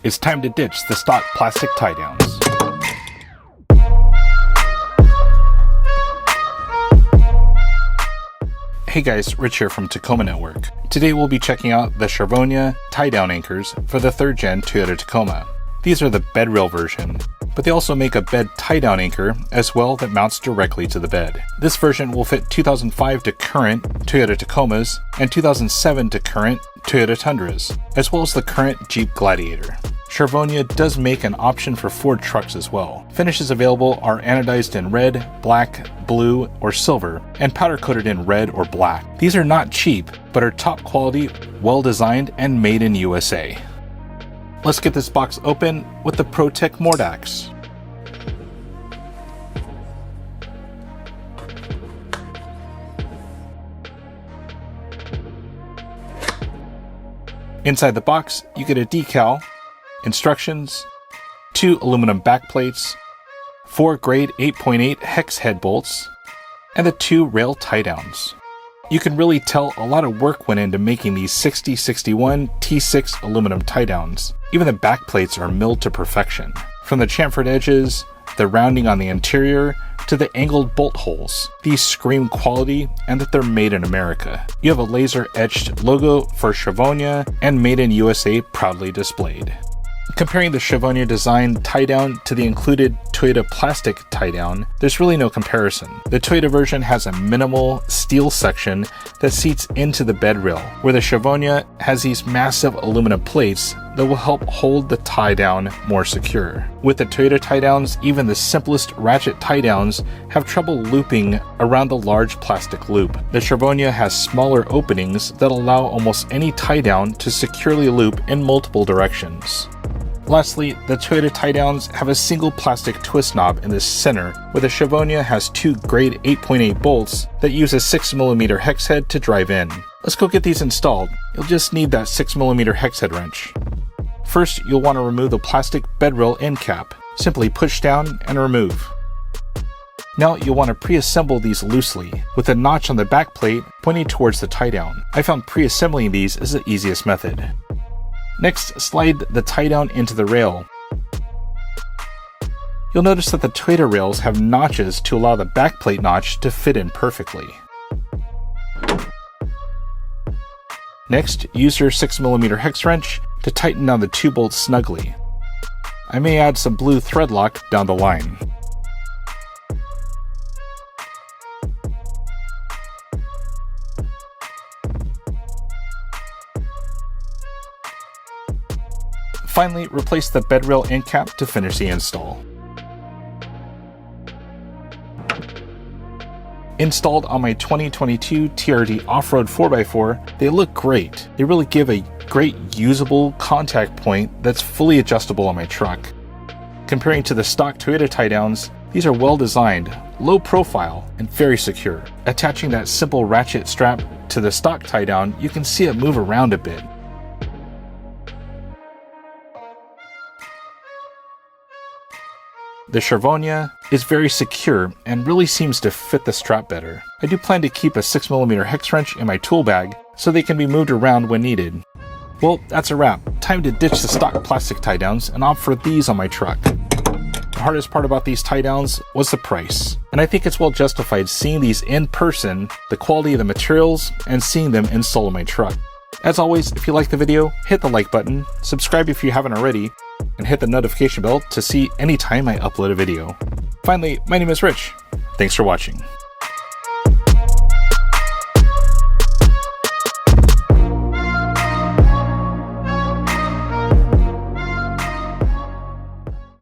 It's time to ditch the stock plastic tie downs. Hey guys, Rich here from Tacoma Network. Today we'll be checking out the Charvonia tie-down anchors for the 3rd gen Toyota Tacoma. These are the bed rail version, but they also make a bed tie-down anchor as well that mounts directly to the bed. This version will fit 2005 to current Toyota Tacomas and 2007 to current Toyota Tundras, as well as the current Jeep Gladiator. Charvonia does make an option for Ford trucks as well. Finishes available are anodized in red, black, blue, or silver, and powder coated in red or black. These are not cheap, but are top quality, well designed, and made in USA. Let's get this box open with the ProTech Mordax. Inside the box, you get a decal, instructions, 2 aluminum backplates, 4 grade 8.8 hex head bolts, and the 2 rail tie downs. You can really tell a lot of work went into making these 6061 T6 aluminum tie downs. Even the backplates are milled to perfection. From the chamfered edges, the rounding on the interior, to the angled bolt holes. These scream quality and that they're made in America. You have a laser etched logo for Charvonia and Made in USA proudly displayed. Comparing the Charvonia Design tie-down to the included Toyota plastic tie-down, there's really no comparison. The Toyota version has a minimal steel section that seats into the bed rail, where the Charvonia has these massive aluminum plates that will help hold the tie-down more secure. With the Toyota tie-downs, even the simplest ratchet tie-downs have trouble looping around the large plastic loop. The Charvonia has smaller openings that allow almost any tie-down to securely loop in multiple directions. Lastly, the Toyota tie-downs have a single plastic twist knob in the center, where the Charvonia has 2 grade 8.8 bolts that use a 6mm hex head to drive in. Let's go get these installed. You'll just need that 6mm hex head wrench. First, you'll want to remove the plastic bed rail end cap. Simply push down and remove. Now you'll want to pre-assemble these loosely, with a notch on the back plate pointing towards the tie-down. I found pre-assembling these is the easiest method. Next, slide the tie-down into the rail. You'll notice that the Toyota rails have notches to allow the backplate notch to fit in perfectly. Next, use your 6mm hex wrench to tighten down the 2 bolts snugly. I may add some blue thread lock down the line. Finally, replace the bed rail end cap to finish the install. Installed on my 2022 TRD off-road 4x4, they look great. They really give a great usable contact point that's fully adjustable on my truck. Comparing to the stock Toyota tie-downs, these are well designed, low profile, and very secure. Attaching that simple ratchet strap to the stock tie-down, you can see it move around a bit. The Charvonia is very secure and really seems to fit the strap better. I do plan to keep a 6mm hex wrench in my tool bag so they can be moved around when needed. Well, that's a wrap. Time to ditch the stock plastic tie-downs and opt for these on my truck. The hardest part about these tie-downs was the price, and I think it's well justified seeing these in person, the quality of the materials, and seeing them installed on my truck. As always, if you like the video, hit the like button, subscribe if you haven't already, and hit the notification bell to see anytime I upload a video. Finally, my name is Rich. Thanks for watching.